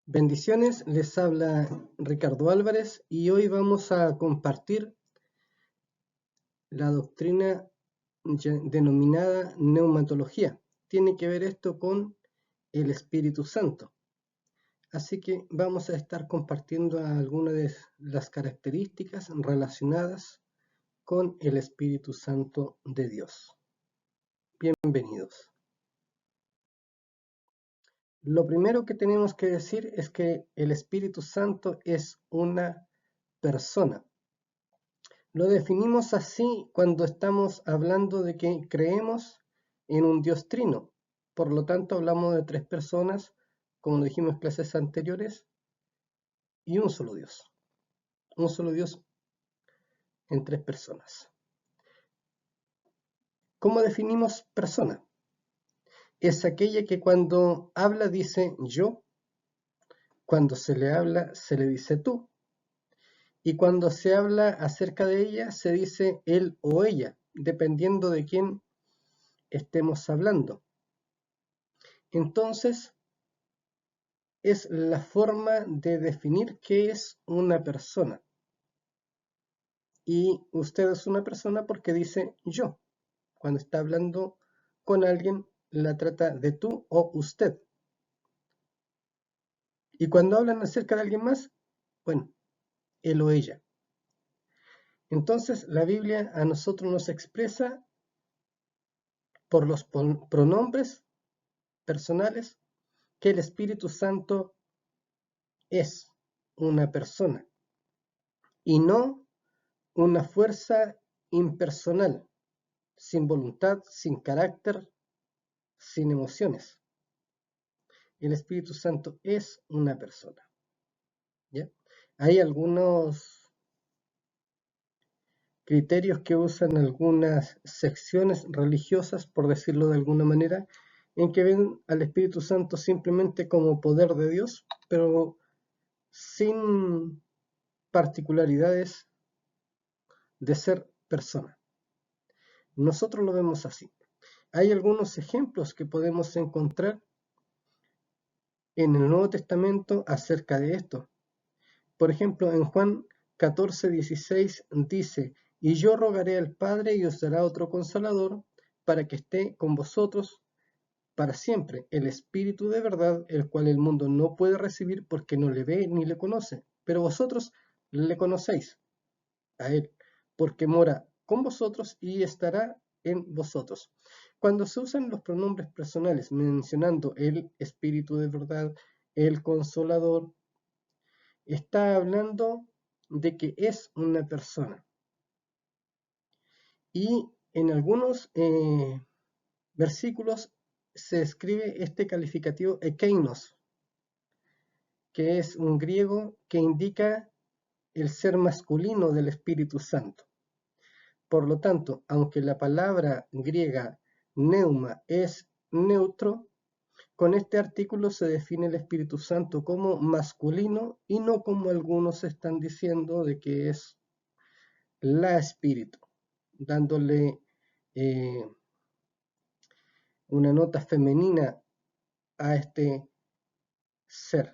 Bendiciones, les habla Ricardo Álvarez y hoy vamos a compartir la doctrina denominada neumatología. Tiene que ver esto con el Espíritu Santo. Así que vamos a estar compartiendo algunas de las características relacionadas con el Espíritu Santo de Dios. Bienvenidos. Lo primero que tenemos que decir es que el Espíritu Santo es una persona. Lo definimos así cuando estamos hablando de que creemos en un Dios trino. Por lo tanto, hablamos de tres personas, como lo dijimos en clases anteriores, y un solo Dios. Un solo Dios en tres personas. ¿Cómo definimos persona? Es aquella que cuando habla dice yo, cuando se le habla se le dice tú, y cuando se habla acerca de ella se dice él o ella, dependiendo de quién estemos hablando. Entonces, es la forma de definir qué es una persona. Y usted es una persona porque dice yo. Cuando está hablando con alguien, la trata de tú o usted. Y cuando hablan acerca de alguien más, bueno, él o ella. Entonces, la Biblia a nosotros nos expresa por los pronombres personales que el Espíritu Santo es una persona y no una fuerza impersonal, sin voluntad, sin carácter, sin emociones. El Espíritu Santo es una persona. ¿Ya? Hay algunos criterios que usan algunas secciones religiosas, por decirlo de alguna manera, en que ven al Espíritu Santo simplemente como poder de Dios, pero sin particularidades de ser persona. Nosotros lo vemos así. Hay algunos ejemplos que podemos encontrar en el Nuevo Testamento acerca de esto. Por ejemplo, en Juan 14:16 dice, y yo rogaré al Padre y os dará otro consolador para que esté con vosotros para siempre, el Espíritu de verdad, el cual el mundo no puede recibir porque no le ve ni le conoce, pero vosotros le conocéis a él, porque mora con vosotros y estará en vosotros. Cuando se usan los pronombres personales mencionando el Espíritu de verdad, el Consolador, está hablando de que es una persona. Y en algunos versículos se escribe este calificativo ekeinos, que es un griego que indica el ser masculino del Espíritu Santo. Por lo tanto, aunque la palabra griega neuma es neutro, con este artículo se define el Espíritu Santo como masculino y no como algunos están diciendo de que es la espíritu, dándole una nota femenina a este ser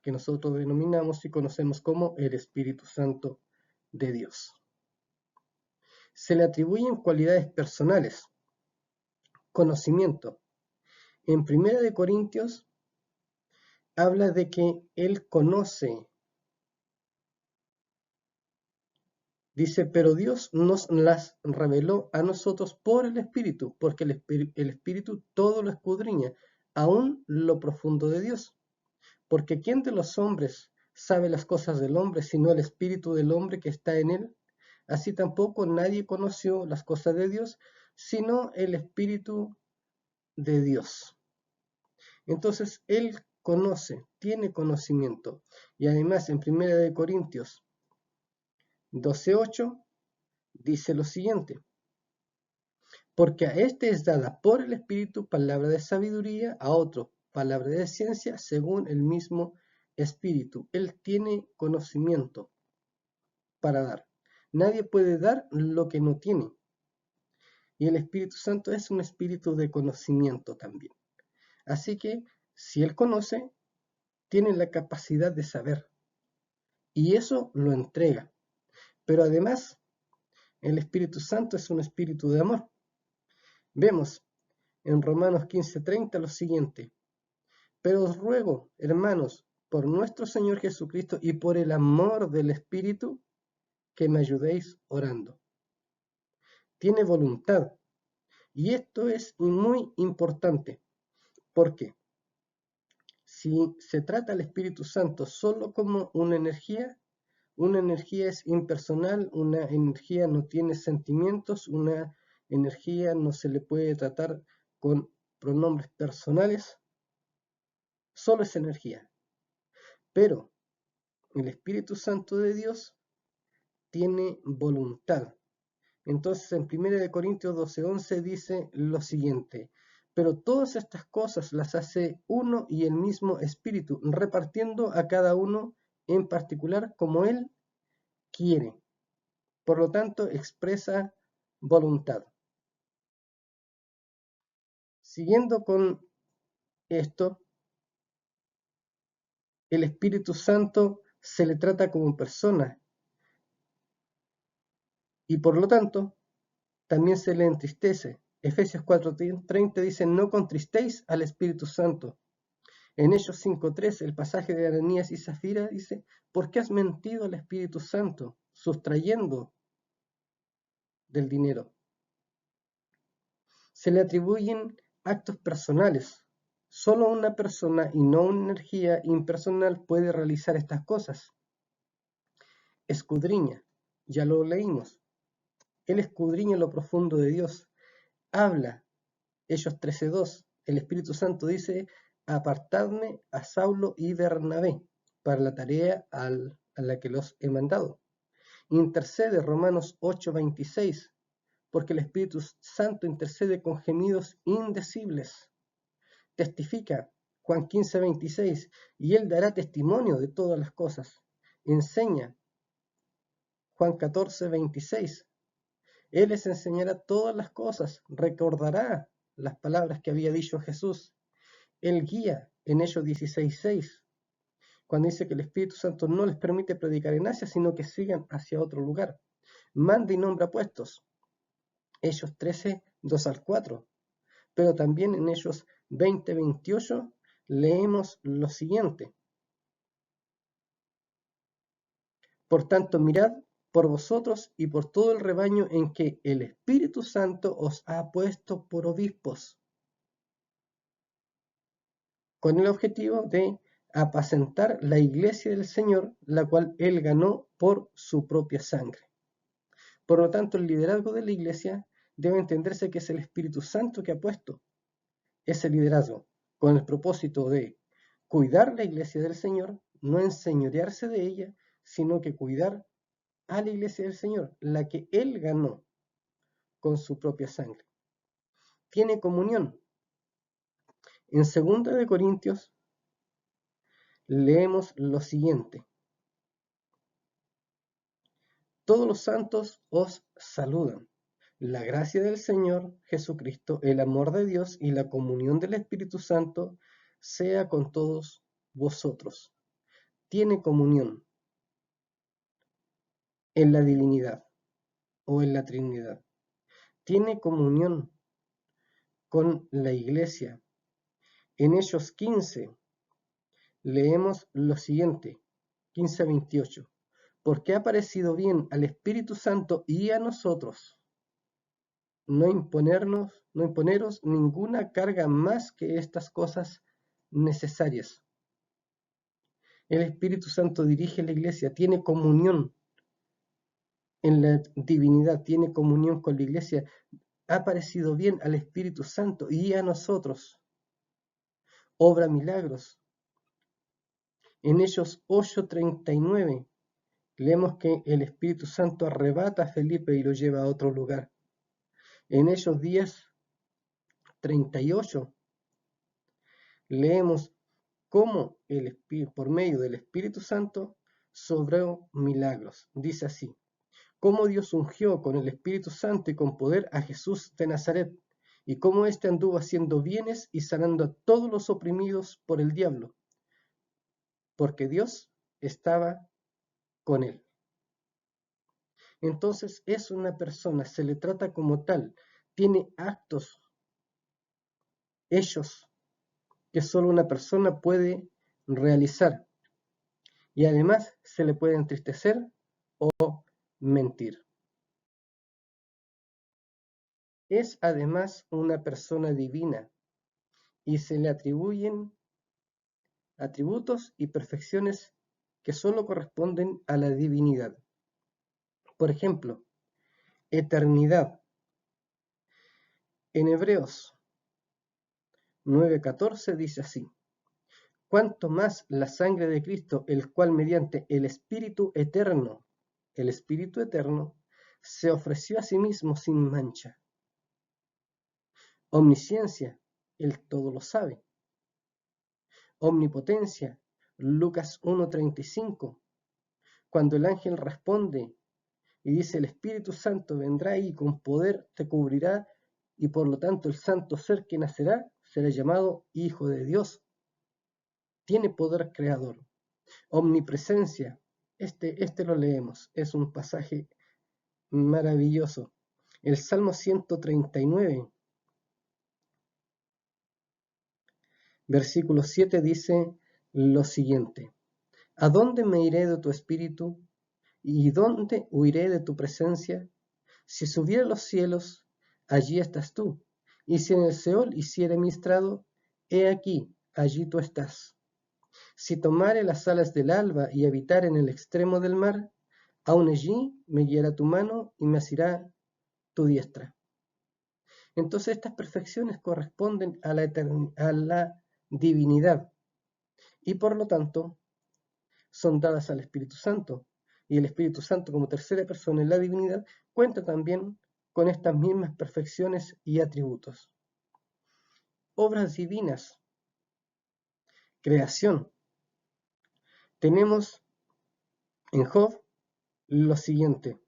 que nosotros denominamos y conocemos como el Espíritu Santo de Dios. Se le atribuyen cualidades personales, conocimiento. En 1 Corintios habla de que Él conoce. Dice, pero Dios nos las reveló a nosotros por el Espíritu, porque el Espíritu todo lo escudriña, aún lo profundo de Dios. Porque ¿quién de los hombres sabe las cosas del hombre, sino el Espíritu del hombre que está en él? Así tampoco nadie conoció las cosas de Dios, sino el Espíritu de Dios. Entonces, Él conoce, tiene conocimiento. Y además, en 1 Corintios 12:8 dice lo siguiente, porque a este es dada por el Espíritu palabra de sabiduría, a otro palabra de ciencia, según el mismo Espíritu. Él tiene conocimiento para dar. Nadie puede dar lo que no tiene. Y el Espíritu Santo es un espíritu de conocimiento también. Así que, si Él conoce, tiene la capacidad de saber y eso lo entrega. Pero además, el Espíritu Santo es un espíritu de amor. Vemos en Romanos 15:30 lo siguiente: pero os ruego, hermanos, por nuestro Señor Jesucristo y por el amor del Espíritu, que me ayudéis orando. Tiene voluntad. Y esto es muy importante, porque si se trata al Espíritu Santo solo como una energía es impersonal, una energía no tiene sentimientos, una energía no se le puede tratar con pronombres personales, solo es energía. Pero el Espíritu Santo de Dios tiene voluntad. Entonces en 1 Corintios 12:11 dice lo siguiente: pero todas estas cosas las hace uno y el mismo Espíritu, repartiendo a cada uno en particular como Él quiere. Por lo tanto, expresa voluntad. Siguiendo con esto, el Espíritu Santo se le trata como persona y por lo tanto también se le entristece. Efesios 4:30 dice: no contristéis al Espíritu Santo. En Hechos 5:3, el pasaje de Ananías y Zafira dice: ¿por qué has mentido al Espíritu Santo, sustrayendo del dinero? Se le atribuyen actos personales. Solo una persona y no una energía impersonal puede realizar estas cosas. Escudriña, ya lo leímos. Él escudriña lo profundo de Dios. Habla, Hechos 13:2. El Espíritu Santo dice: apartadme a Saulo y Bernabé para la tarea a la que los he mandado. Intercede, Romanos 8:26, porque el Espíritu Santo intercede con gemidos indecibles. Testifica, Juan 15:26, y Él dará testimonio de todas las cosas. Enseña, Juan 14:26, Él les enseñará todas las cosas, recordará las palabras que había dicho Jesús. Él guía, en Hechos 16:6, cuando dice que el Espíritu Santo no les permite predicar en Asia, sino que sigan hacia otro lugar. Manda y nombra puestos, Hechos 13:2-4. Pero también en Hechos 20:28 leemos lo siguiente: por tanto, mirad por vosotros y por todo el rebaño en que el Espíritu Santo os ha puesto por obispos, con el objetivo de apacentar la iglesia del Señor, la cual Él ganó por su propia sangre. Por lo tanto, el liderazgo de la iglesia debe entenderse que es el Espíritu Santo que ha puesto ese liderazgo, con el propósito de cuidar la iglesia del Señor, no enseñorearse de ella, sino que cuidar a la iglesia del Señor, la que Él ganó con su propia sangre. Tiene comunión. En 2 Corintios leemos lo siguiente: todos los santos os saludan. La gracia del Señor Jesucristo, el amor de Dios y la comunión del Espíritu Santo sea con todos vosotros. Tiene comunión en la divinidad o en la Trinidad. Tiene comunión con la iglesia. En Hechos 15 leemos lo siguiente, 15:28, porque ha parecido bien al Espíritu Santo y a nosotros no imponeros ninguna carga más que estas cosas necesarias. El Espíritu Santo dirige la iglesia, tiene comunión en la divinidad, tiene comunión con la iglesia. Ha parecido bien al Espíritu Santo y a nosotros. Obra milagros. En Hechos 8:39 leemos que el Espíritu Santo arrebata a Felipe y lo lleva a otro lugar. En Hechos 10:38 leemos cómo por medio del Espíritu Santo sobró milagros. Dice así: cómo Dios ungió con el Espíritu Santo y con poder a Jesús de Nazaret, y cómo éste anduvo haciendo bienes y sanando a todos los oprimidos por el diablo, porque Dios estaba con él. Entonces es una persona, se le trata como tal, tiene actos, hechos, que solo una persona puede realizar. Y además se le puede entristecer o mentir. Es además una persona divina y se le atribuyen atributos y perfecciones que solo corresponden a la divinidad. Por ejemplo, eternidad. En Hebreos 9:14 dice así: cuanto más la sangre de Cristo, el cual mediante el Espíritu Eterno, se ofreció a sí mismo sin mancha. Omnisciencia, él todo lo sabe. Omnipotencia, Lucas 1:35, cuando el ángel responde y dice: el Espíritu Santo vendrá y con poder te cubrirá, y por lo tanto el santo ser que nacerá será llamado Hijo de Dios. Tiene poder creador. Omnipresencia, este lo leemos, es un pasaje maravilloso. El Salmo 139, versículo 7 dice lo siguiente: ¿a dónde me iré de tu espíritu? ¿Y dónde huiré de tu presencia? Si subiera a los cielos, allí estás tú. Y si en el Seol hiciere mi estrado, he aquí, allí tú estás. Si tomare las alas del alba y habitar en el extremo del mar, aun allí me guiará tu mano y me asirá tu diestra. Entonces estas perfecciones corresponden a la divinidad y por lo tanto son dadas al Espíritu Santo. Y el Espíritu Santo, como tercera persona en la divinidad, cuenta también con estas mismas perfecciones y atributos. Obras divinas, creación. Tenemos en Job lo siguiente: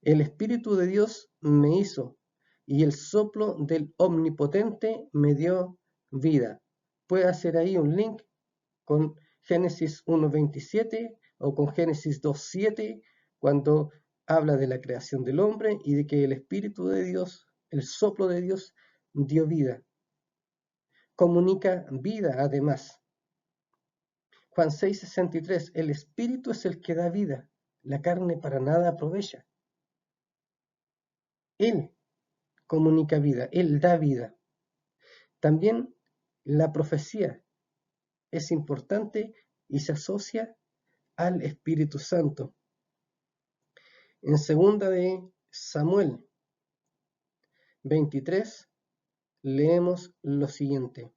el Espíritu de Dios me hizo, y el soplo del Omnipotente me dio vida. Puede hacer ahí un link con Génesis 1:27 o con Génesis 2:7, cuando habla de la creación del hombre y de que el Espíritu de Dios, el soplo de Dios, dio vida. Comunica vida además. Juan 6:63, el Espíritu es el que da vida, la carne para nada aprovecha. Él comunica vida, Él da vida. También la profecía es importante y se asocia al Espíritu Santo. En segunda de Samuel 23 leemos lo siguiente: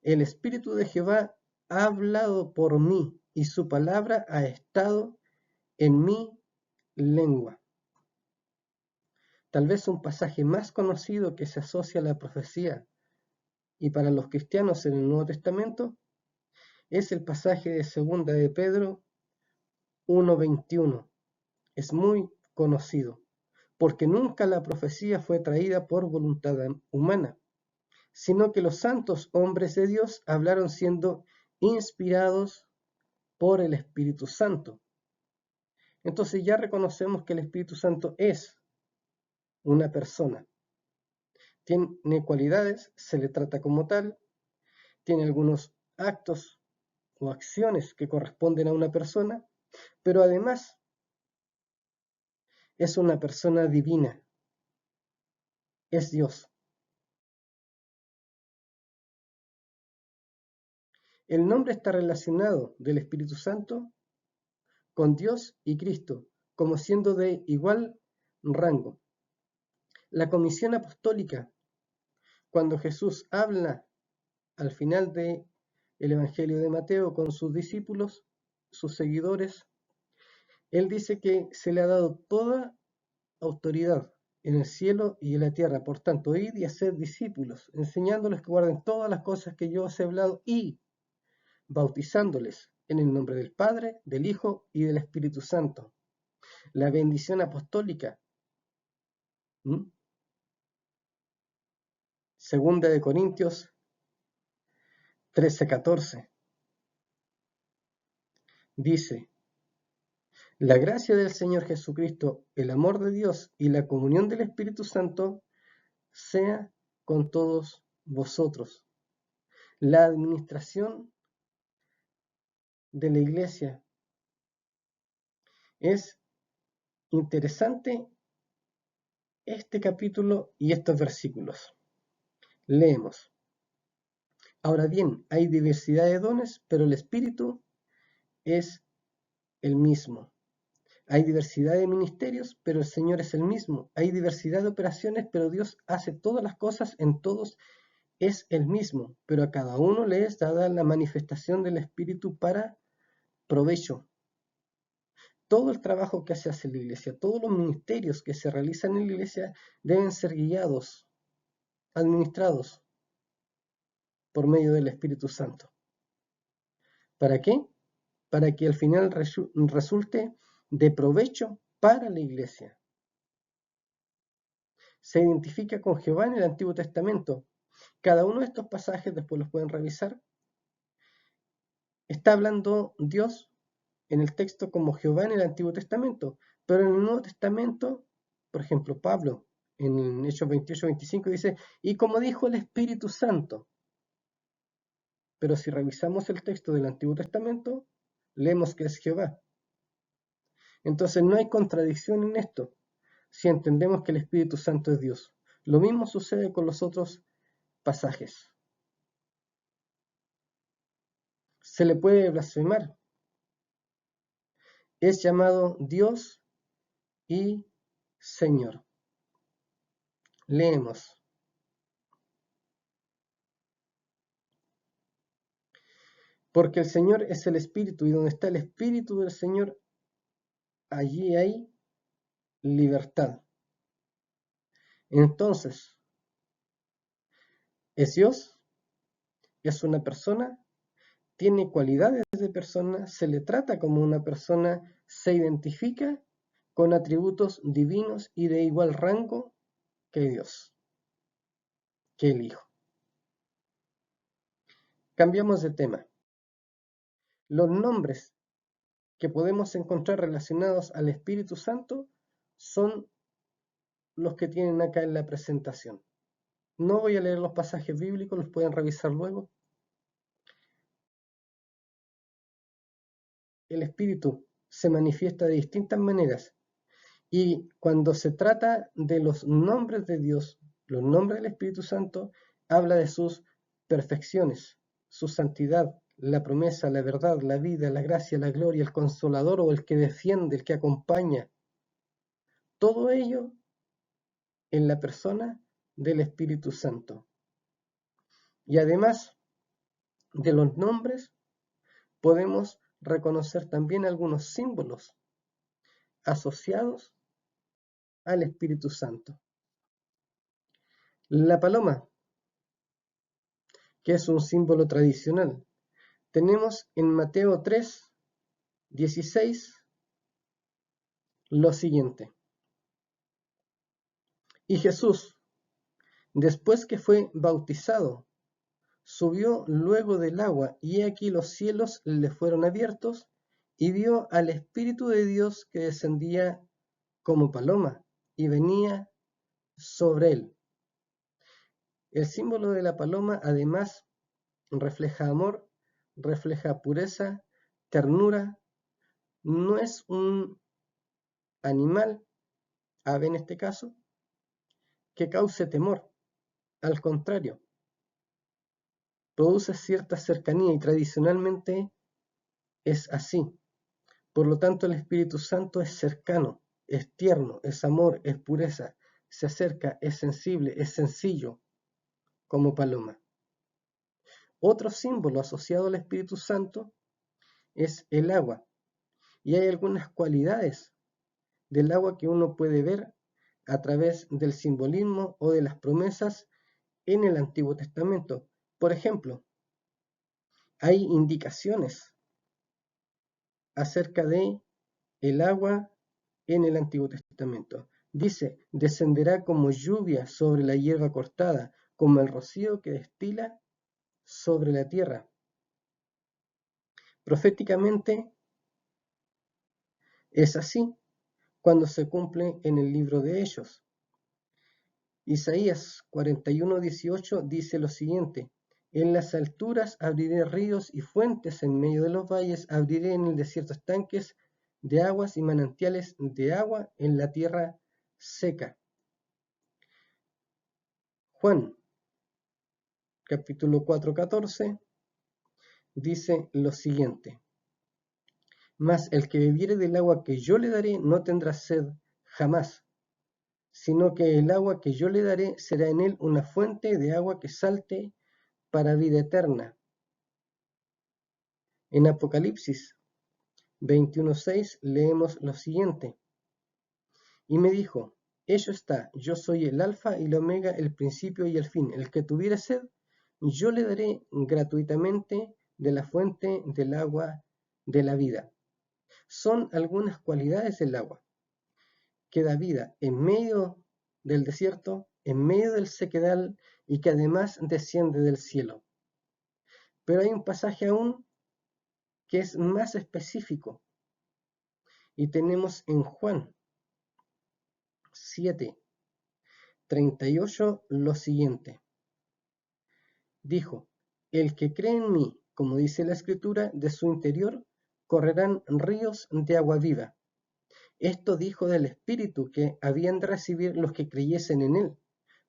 el Espíritu de Jehová ha hablado por mí y su palabra ha estado en mi lengua. Tal vez un pasaje más conocido que se asocia a la profecía y para los cristianos en el Nuevo Testamento es el pasaje de segunda de Pedro 1:21. Es muy conocido, porque nunca la profecía fue traída por voluntad humana, sino que los santos hombres de Dios hablaron siendo inspirados por el Espíritu Santo. Entonces ya reconocemos que el Espíritu Santo es una persona. Tiene cualidades, se le trata como tal, tiene algunos actos o acciones que corresponden a una persona, pero además es una persona divina, es Dios. El nombre está relacionado del Espíritu Santo con Dios y Cristo, como siendo de igual rango. La comisión apostólica, cuando Jesús habla al final del Evangelio de Mateo con sus discípulos, sus seguidores, él dice que se le ha dado toda autoridad en el cielo y en la tierra. Por tanto, id y hacer discípulos, enseñándoles que guarden todas las cosas que yo os he hablado y bautizándoles en el nombre del Padre, del Hijo y del Espíritu Santo. La bendición apostólica. Segunda de Corintios 13:14. Dice: la gracia del Señor Jesucristo, el amor de Dios y la comunión del Espíritu Santo sea con todos vosotros. La administración de la iglesia es interesante, este capítulo y estos versículos. Leemos: ahora bien, hay diversidad de dones, pero el Espíritu es el mismo. Hay diversidad de ministerios, pero el Señor es el mismo. Hay diversidad de operaciones, pero Dios hace todas las cosas en todos. Es el mismo, pero a cada uno le es dada la manifestación del Espíritu para provecho. Todo el trabajo que se hace en la iglesia, todos los ministerios que se realizan en la iglesia deben ser guiados, administrados por medio del Espíritu Santo. ¿Para qué? Para que al final resulte de provecho para la iglesia. Se identifica con Jehová en el Antiguo Testamento. Cada uno de estos pasajes, después los pueden revisar, está hablando Dios en el texto como Jehová en el Antiguo Testamento, pero en el Nuevo Testamento, por ejemplo, Pablo en Hechos 28-25 dice: y como dijo el Espíritu Santo. Pero si revisamos el texto del Antiguo Testamento, leemos que es Jehová. Entonces no hay contradicción en esto, si entendemos que el Espíritu Santo es Dios. Lo mismo sucede con los otros pasajes. Se le puede blasfemar. Es llamado Dios y Señor. Leemos: porque el Señor es el Espíritu, y donde está el Espíritu del Señor, allí hay libertad. Entonces, ¿es Dios? ¿Es una persona? ¿Tiene cualidades de persona? ¿Se le trata como una persona? ¿Se identifica con atributos divinos y de igual rango que Dios, que el Hijo? Cambiamos de tema. Los nombres que podemos encontrar relacionados al Espíritu Santo son los que tienen acá en la presentación. No voy a leer los pasajes bíblicos, los pueden revisar luego. El Espíritu se manifiesta de distintas maneras, y cuando se trata de los nombres de Dios, los nombres del Espíritu Santo, habla de sus perfecciones, su santidad, la promesa, la verdad, la vida, la gracia, la gloria, el consolador o el que defiende, el que acompaña. Todo ello en la persona del Espíritu Santo. Y además de los nombres, podemos reconocer también algunos símbolos asociados al Espíritu Santo. La paloma, que es un símbolo tradicional. Tenemos en Mateo 3:16 lo siguiente: y Jesús, después que fue bautizado, subió luego del agua, y he aquí los cielos le fueron abiertos, y vio al Espíritu de Dios que descendía como paloma y venía sobre él. El símbolo de la paloma además refleja amor, refleja pureza, ternura. No es un animal, ave en este caso, que cause temor. Al contrario, produce cierta cercanía y tradicionalmente es así. Por lo tanto, el Espíritu Santo es cercano, es tierno, es amor, es pureza, se acerca, es sensible, es sencillo, como paloma. Otro símbolo asociado al Espíritu Santo es el agua, y hay algunas cualidades del agua que uno puede ver a través del simbolismo o de las promesas en el Antiguo Testamento. Por ejemplo, hay indicaciones acerca de el agua en el Antiguo Testamento. Dice: descenderá como lluvia sobre la hierba cortada, como el rocío que destila sobre la tierra. Proféticamente es así cuando se cumple en el libro de Hechos. Isaías 41:18 dice lo siguiente: en las alturas abriré ríos y fuentes, en medio de los valles abriré en el desierto estanques de aguas y manantiales de agua en la tierra seca. Juan capítulo 4:14 dice lo siguiente: mas el que bebiere del agua que yo le daré no tendrá sed jamás, sino que el agua que yo le daré será en él una fuente de agua que salte para vida eterna. En Apocalipsis 21:6 leemos lo siguiente: y me dijo, hecho está, yo soy el alfa y el omega, el principio y el fin. El que tuviere sed, yo le daré gratuitamente de la fuente del agua de la vida. Son algunas cualidades del agua que da vida en medio del desierto, en medio del sequedal, y que además desciende del cielo. Pero hay un pasaje aún que es más específico, y tenemos en Juan 7:38 lo siguiente: dijo, el que cree en mí, como dice la Escritura, de su interior correrán ríos de agua viva. Esto dijo del Espíritu que habían de recibir los que creyesen en él,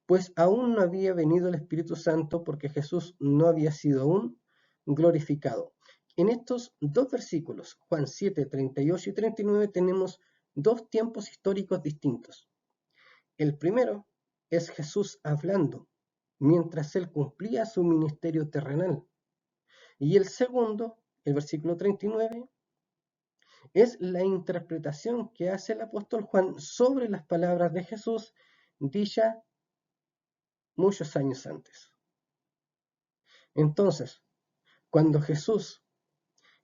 pues aún no había venido el Espíritu Santo, porque Jesús no había sido aún glorificado. En estos dos versículos, Juan 7:38 y 39, tenemos dos tiempos históricos distintos. El primero es Jesús hablando mientras él cumplía su ministerio terrenal. Y el segundo, el versículo 39, es la interpretación que hace el apóstol Juan sobre las palabras de Jesús dichas muchos años antes. Entonces, cuando Jesús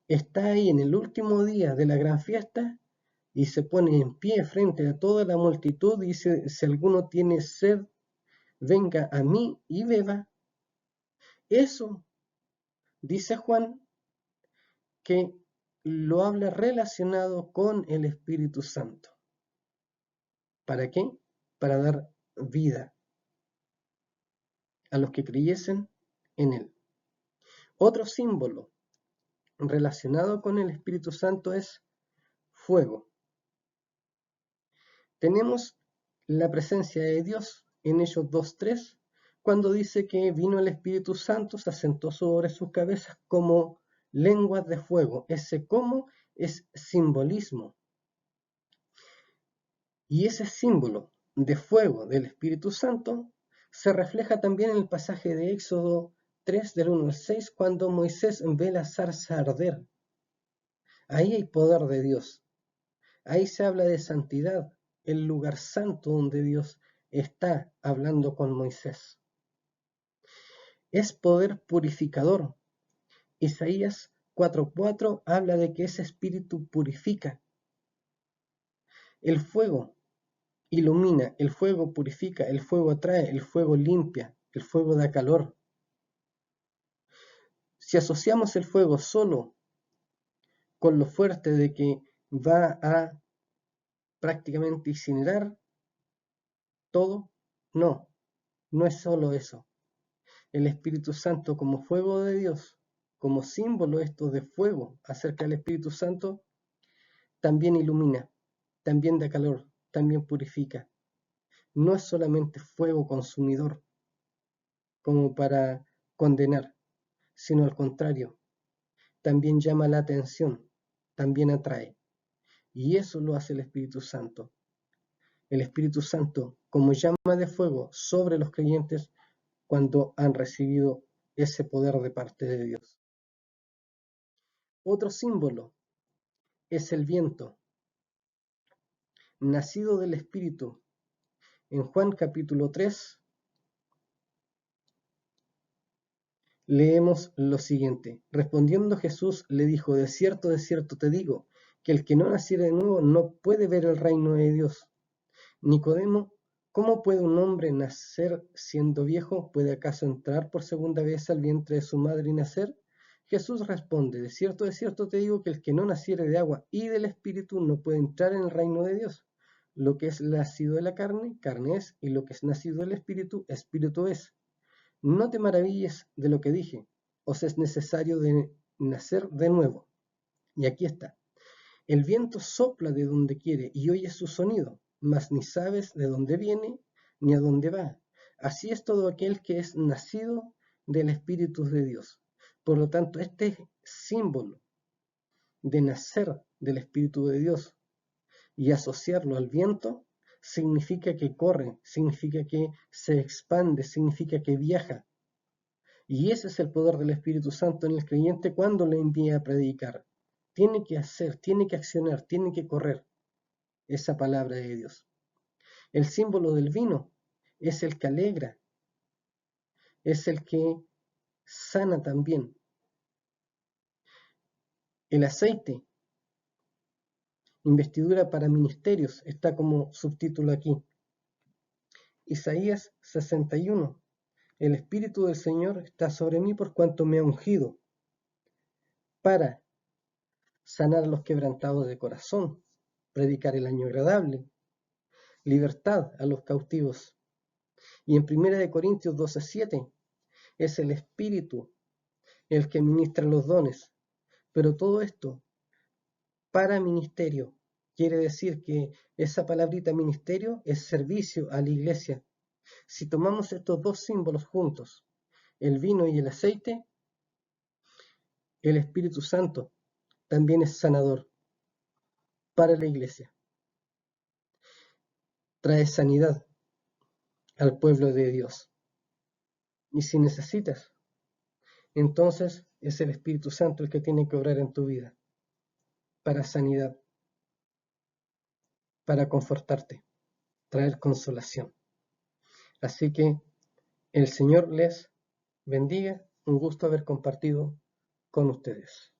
está ahí en el último día de la gran fiesta y se pone en pie frente a toda la multitud y dice, si alguno tiene sed, venga a mí y beba. Eso, dice Juan, que lo habla relacionado con el Espíritu Santo. ¿Para qué? Para dar vida a los que creyesen en él. Otro símbolo relacionado con el Espíritu Santo es fuego. Tenemos la presencia de Dios en Hechos 2:3, cuando dice que vino el Espíritu Santo, se asentó sobre sus cabezas como lenguas de fuego. Ese como es simbolismo. Y ese símbolo de fuego del Espíritu Santo se refleja también en el pasaje de Éxodo 3, del 1 al 6, cuando Moisés ve la zarza arder. Ahí hay poder de Dios. Ahí se habla de santidad, el lugar santo donde Dios está hablando con Moisés. Es poder purificador. Isaías 4:4 habla de que ese espíritu purifica. El fuego ilumina, el fuego purifica, el fuego atrae, el fuego limpia, el fuego da calor. Si asociamos el fuego solo con lo fuerte de que va a prácticamente incinerar todo, no es solo eso. El Espíritu Santo como fuego de Dios, como símbolo esto de fuego acerca del Espíritu Santo, también ilumina, también da calor, también purifica. No es solamente fuego consumidor como para condenar, sino al contrario, también llama la atención, también atrae. Y eso lo hace el Espíritu Santo. El Espíritu Santo como llama de fuego sobre los creyentes cuando han recibido ese poder de parte de Dios. Otro símbolo es el viento, nacido del Espíritu. En Juan capítulo 3 leemos lo siguiente: respondiendo Jesús le dijo, de cierto te digo, que el que no naciere de nuevo no puede ver el reino de Dios. Nicodemo, ¿cómo puede un hombre nacer siendo viejo? ¿Puede acaso entrar por segunda vez al vientre de su madre y nacer? Jesús responde, de cierto te digo que el que no naciere de agua y del Espíritu no puede entrar en el reino de Dios. Lo que es nacido de la carne, carne es, y lo que es nacido del Espíritu, Espíritu es. No te maravilles de lo que dije, os es necesario de nacer de nuevo. Y aquí está. El viento sopla de donde quiere y oyes su sonido, mas ni sabes de dónde viene ni a dónde va. Así es todo aquel que es nacido del Espíritu de Dios. Por lo tanto, este símbolo de nacer del Espíritu de Dios y asociarlo al viento significa que corre, significa que se expande, significa que viaja. Y ese es el poder del Espíritu Santo en el creyente cuando le envía a predicar. Tiene que hacer, tiene que accionar, tiene que correr esa palabra de Dios. El símbolo del vino es el que alegra, es el que sana también. El aceite, investidura para ministerios, está como subtítulo aquí. Isaías 61. El Espíritu del Señor está sobre mí por cuanto me ha ungido para sanar a los quebrantados de corazón, predicar el año agradable, libertad a los cautivos. Y en 1 Corintios 12:7 es el Espíritu el que ministra los dones. Pero todo esto para ministerio. Quiere decir que esa palabrita ministerio es servicio a la iglesia. Si tomamos estos dos símbolos juntos, el vino y el aceite, el Espíritu Santo también es sanador para la iglesia. Trae sanidad al pueblo de Dios. Y si necesitas, entonces es el Espíritu Santo el que tiene que obrar en tu vida para sanidad, para confortarte, traer consolación. Así que el Señor les bendiga. Un gusto haber compartido con ustedes.